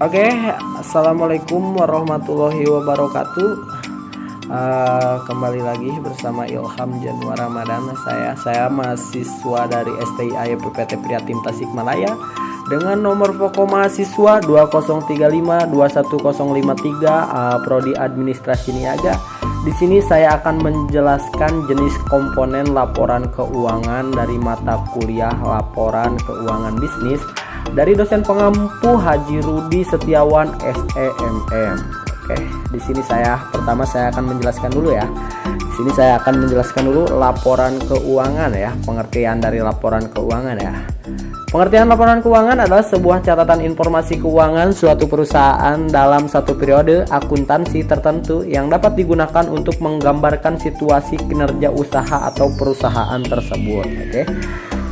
Oke, assalamualaikum warahmatullahi wabarakatuh. Kembali lagi bersama Ilham Januar Ramadan. Saya mahasiswa dari STI PPT Prihatim Tasikmalaya dengan nomor pokok mahasiswa 2035-21053, prodi Administrasi Niaga. Di sini saya akan menjelaskan jenis komponen laporan keuangan dari mata kuliah Laporan Keuangan Bisnis dari dosen pengampu Haji Rudi Setiawan SEMM. Oke, di sini pertama saya akan menjelaskan dulu ya. Di sini saya akan menjelaskan dulu laporan keuangan ya, pengertian dari laporan keuangan ya. Pengertian laporan keuangan adalah sebuah catatan informasi keuangan suatu perusahaan dalam satu periode akuntansi tertentu yang dapat digunakan untuk menggambarkan situasi kinerja usaha atau perusahaan tersebut. Oke.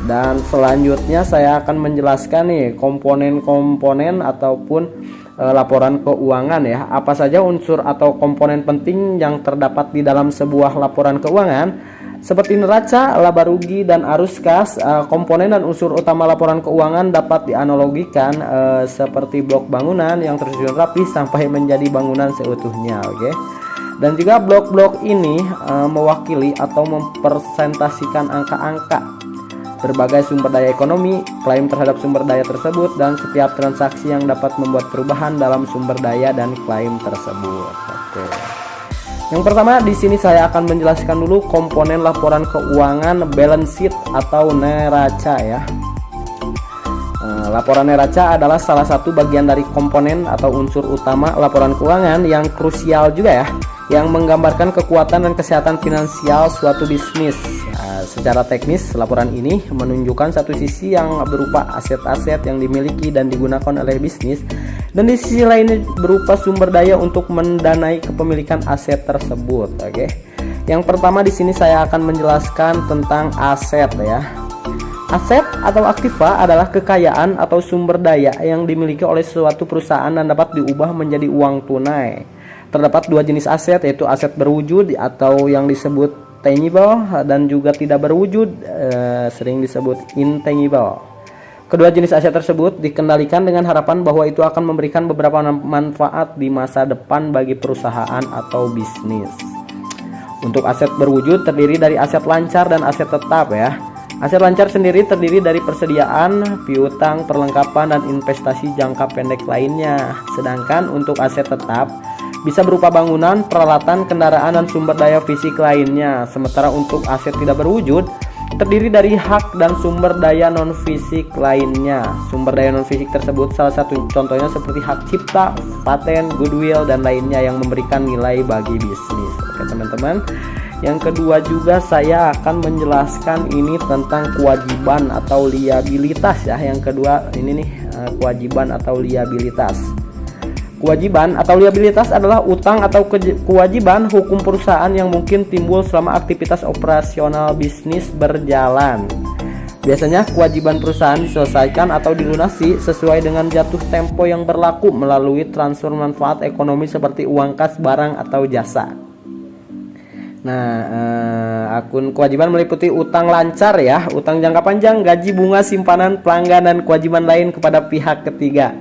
Dan selanjutnya saya akan menjelaskan nih komponen-komponen ataupun laporan keuangan ya. Apa saja unsur atau komponen penting yang terdapat di dalam sebuah laporan keuangan seperti neraca, laba rugi, dan arus kas. Komponen dan unsur utama laporan keuangan dapat dianalogikan seperti blok bangunan yang tersusun rapi sampai menjadi bangunan seutuhnya. Oke. Dan juga blok-blok ini mewakili atau mempresentasikan angka-angka berbagai sumber daya ekonomi, klaim terhadap sumber daya tersebut, dan setiap transaksi yang dapat membuat perubahan dalam sumber daya dan klaim tersebut. Oke. Yang pertama di sini saya akan menjelaskan dulu komponen laporan keuangan balance sheet atau neraca ya. Laporan neraca adalah salah satu bagian dari komponen atau unsur utama laporan keuangan yang krusial juga ya, yang menggambarkan kekuatan dan kesehatan finansial suatu bisnis. Secara teknis, laporan ini menunjukkan satu sisi yang berupa aset-aset yang dimiliki dan digunakan oleh bisnis, dan di sisi lainnya berupa sumber daya untuk mendanai kepemilikan aset tersebut. Oke. Yang pertama di sini saya akan menjelaskan tentang aset ya. Aset atau aktiva adalah kekayaan atau sumber daya yang dimiliki oleh suatu perusahaan dan dapat diubah menjadi uang tunai. Terdapat dua jenis aset, yaitu aset berwujud atau yang disebut tangible dan juga tidak berwujud, sering disebut intangible. Kedua jenis aset tersebut dikendalikan dengan harapan bahwa itu akan memberikan beberapa manfaat di masa depan bagi perusahaan atau bisnis. Untuk aset berwujud terdiri dari aset lancar dan aset tetap ya. Aset lancar sendiri terdiri dari persediaan, piutang, perlengkapan, dan investasi jangka pendek lainnya. Sedangkan untuk aset tetap bisa berupa bangunan, peralatan, kendaraan, dan sumber daya fisik lainnya. Sementara untuk aset tidak berwujud terdiri dari hak dan sumber daya non fisik lainnya. Sumber daya non fisik tersebut salah satu contohnya seperti hak cipta, paten, goodwill, dan lainnya yang memberikan nilai bagi bisnis. Oke teman-teman. Yang kedua juga saya akan menjelaskan ini tentang kewajiban atau liabilitas ya. Yang kedua ini nih kewajiban atau liabilitas. Kewajiban atau liabilitas adalah utang atau kewajiban hukum perusahaan yang mungkin timbul selama aktivitas operasional bisnis berjalan. Biasanya kewajiban perusahaan diselesaikan atau dilunasi sesuai dengan jatuh tempo yang berlaku melalui transfer manfaat ekonomi seperti uang kas, barang, atau jasa. Akun kewajiban meliputi utang lancar ya, utang jangka panjang, gaji, bunga, simpanan, pelanggan, dan kewajiban lain kepada pihak ketiga.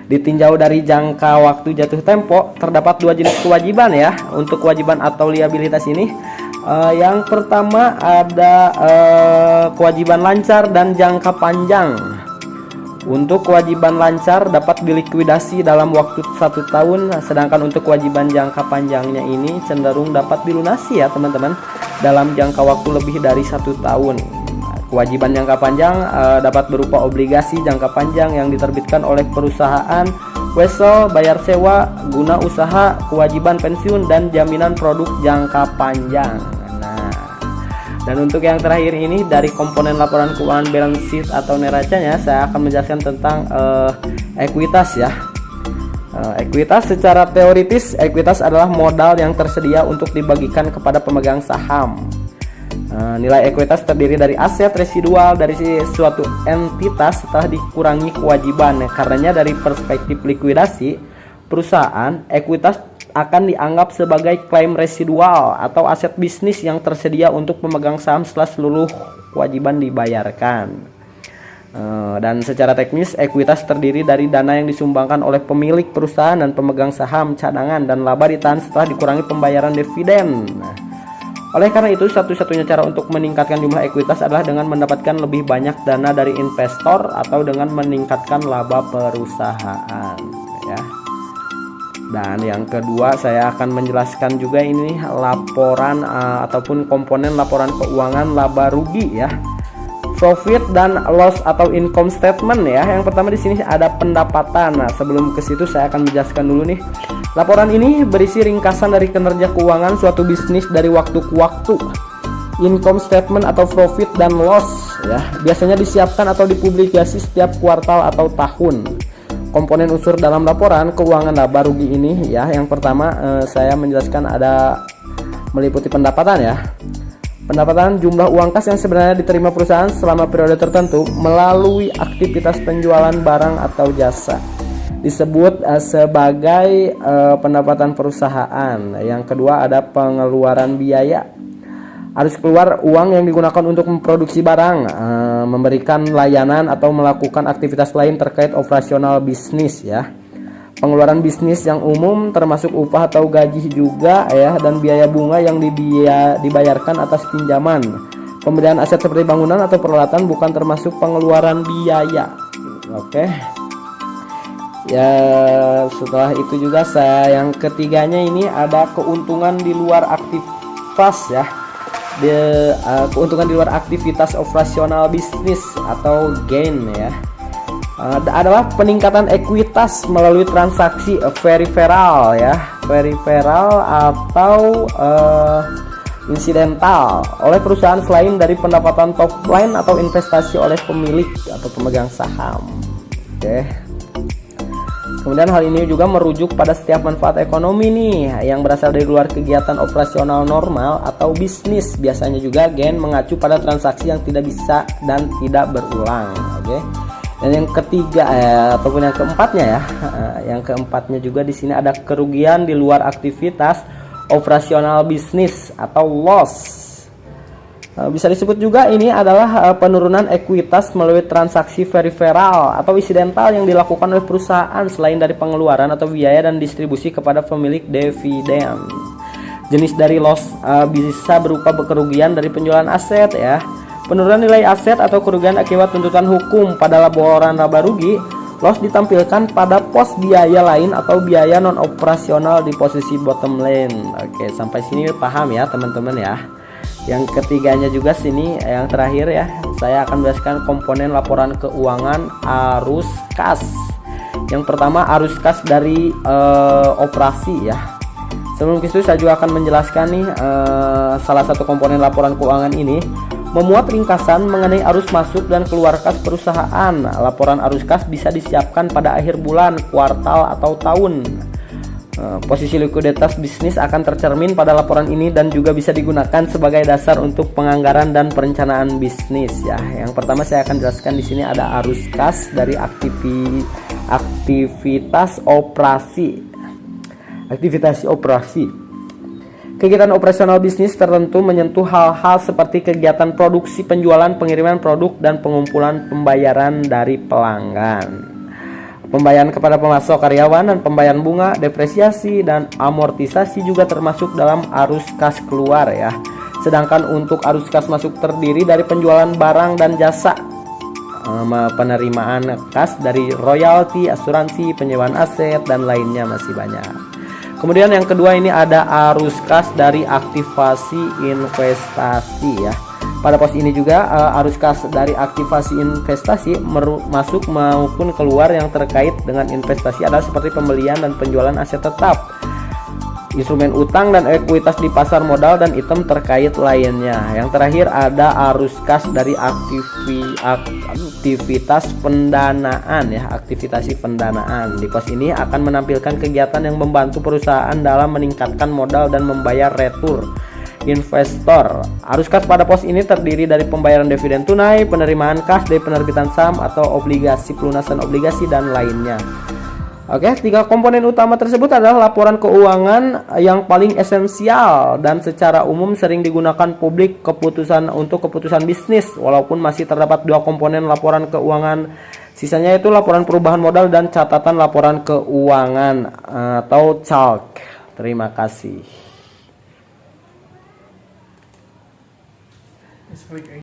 Ditinjau dari jangka waktu jatuh tempo, terdapat dua jenis kewajiban ya. Untuk kewajiban atau liabilitas ini, yang pertama ada kewajiban lancar dan jangka panjang. Untuk kewajiban lancar dapat dilikuidasi dalam waktu 1 tahun, sedangkan untuk kewajiban jangka panjangnya ini cenderung dapat dilunasi ya teman-teman dalam jangka waktu lebih dari 1 tahun. Kewajiban jangka panjang dapat berupa obligasi jangka panjang yang diterbitkan oleh perusahaan, wesel, bayar sewa, guna usaha, kewajiban pensiun, dan jaminan produk jangka panjang. Dan untuk yang terakhir ini dari komponen laporan keuangan balance sheet atau neracanya, saya akan menjelaskan tentang ekuitas ya. Ekuitas secara teoritis, ekuitas adalah modal yang tersedia untuk dibagikan kepada pemegang saham. Nilai ekuitas terdiri dari aset residual dari suatu entitas setelah dikurangi kewajiban. Karenanya dari perspektif likuidasi perusahaan, ekuitas akan dianggap sebagai klaim residual atau aset bisnis yang tersedia untuk pemegang saham setelah seluruh kewajiban dibayarkan. Dan secara teknis, ekuitas terdiri dari dana yang disumbangkan oleh pemilik perusahaan dan pemegang saham, cadangan, dan laba ditahan setelah dikurangi pembayaran dividen. Oleh karena itu, satu-satunya cara untuk meningkatkan jumlah ekuitas adalah dengan mendapatkan lebih banyak dana dari investor atau dengan meningkatkan laba perusahaan, ya. Dan yang kedua, saya akan menjelaskan juga ini laporan ataupun komponen laporan keuangan laba rugi, ya. Profit dan loss atau income statement, ya. Yang pertama di sini ada pendapatan. Nah, sebelum ke situ saya akan menjelaskan dulu nih. Laporan ini berisi ringkasan dari kinerja keuangan suatu bisnis dari waktu ke waktu. Income statement atau profit dan loss, ya, biasanya disiapkan atau dipublikasi setiap kuartal atau tahun. Komponen unsur dalam laporan keuangan laba rugi ini, ya, yang pertama saya menjelaskan ada meliputi pendapatan, ya. Pendapatan jumlah uang kas yang sebenarnya diterima perusahaan selama periode tertentu melalui aktivitas penjualan barang atau jasa, disebut sebagai pendapatan perusahaan. Yang kedua ada pengeluaran biaya. Harus keluar uang yang digunakan untuk memproduksi barang, memberikan layanan atau melakukan aktivitas lain terkait operasional bisnis, ya. Pengeluaran bisnis yang umum termasuk upah atau gaji juga, ya, dan biaya bunga yang dibayarkan atas pinjaman. Pembelian aset seperti bangunan atau peralatan bukan termasuk pengeluaran biaya. Oke. Ya, setelah itu juga yang ketiganya ini ada keuntungan di luar aktivitas, ya. Keuntungan di luar aktivitas operasional bisnis atau gain, ya. Adalah peningkatan ekuitas melalui transaksi peripheral, ya, peripheral atau insidental oleh perusahaan selain dari pendapatan top line atau investasi oleh pemilik atau pemegang saham. Oke. Kemudian hal ini juga merujuk pada setiap manfaat ekonomi nih yang berasal dari luar kegiatan operasional normal atau bisnis. Biasanya juga gain mengacu pada transaksi yang tidak bisa dan tidak berulang. Oke. Dan yang ketiga ataupun yang keempatnya, ya, yang keempatnya juga di sini ada kerugian di luar aktivitas operasional bisnis atau loss. Bisa disebut juga ini adalah penurunan ekuitas melalui transaksi peripheral atau insidental yang dilakukan oleh perusahaan selain dari pengeluaran atau biaya dan distribusi kepada pemilik dividen. Jenis dari loss bisa berupa kerugian dari penjualan aset, ya. Penurunan nilai aset atau kerugian akibat tuntutan hukum. Pada laporan laba rugi, loss ditampilkan pada pos biaya lain atau biaya non operasional di posisi bottom line. Oke, sampai sini paham ya teman-teman, ya. Yang ketiganya juga sini yang terakhir, ya, saya akan menjelaskan komponen laporan keuangan arus kas. Yang pertama arus kas dari operasi, ya. Sebelum itu saya juga akan menjelaskan nih salah satu komponen laporan keuangan ini memuat ringkasan mengenai arus masuk dan keluar kas perusahaan. Laporan arus kas bisa disiapkan pada akhir bulan, kuartal, atau tahun. Posisi likuiditas bisnis akan tercermin pada laporan ini dan juga bisa digunakan sebagai dasar untuk penganggaran dan perencanaan bisnis, ya. Yang pertama saya akan jelaskan di sini ada arus kas dari aktivitas operasi. Aktivitas operasi. Kegiatan operasional bisnis tertentu menyentuh hal-hal seperti kegiatan produksi, penjualan, pengiriman produk, dan pengumpulan pembayaran dari pelanggan. Pembayaran kepada pemasok karyawan dan pembayaran bunga, depresiasi, dan amortisasi juga termasuk dalam arus kas keluar, ya. Sedangkan untuk arus kas masuk terdiri dari penjualan barang dan jasa, penerimaan kas dari royalti, asuransi, penyewaan aset, dan lainnya masih banyak. Kemudian yang kedua ini ada arus kas dari aktivasi investasi, ya. Pada pos ini juga arus kas dari aktivasi investasi masuk maupun keluar yang terkait dengan investasi adalah seperti pembelian dan penjualan aset tetap, instrumen utang, dan ekuitas di pasar modal dan item terkait lainnya. Yang terakhir ada arus kas dari aktivitas pendanaan, ya, aktivitas pendanaan. Di pos ini akan menampilkan kegiatan yang membantu perusahaan dalam meningkatkan modal dan membayar retur investor. Arus kas pada pos ini terdiri dari pembayaran dividen tunai, penerimaan kas dari penerbitan saham atau obligasi, pelunasan obligasi, dan lainnya. Oke, tiga komponen utama tersebut adalah laporan keuangan yang paling esensial dan secara umum sering digunakan publik untuk keputusan bisnis, walaupun masih terdapat dua komponen laporan keuangan. Sisanya itu laporan perubahan modal dan catatan laporan keuangan atau CALK. Terima kasih.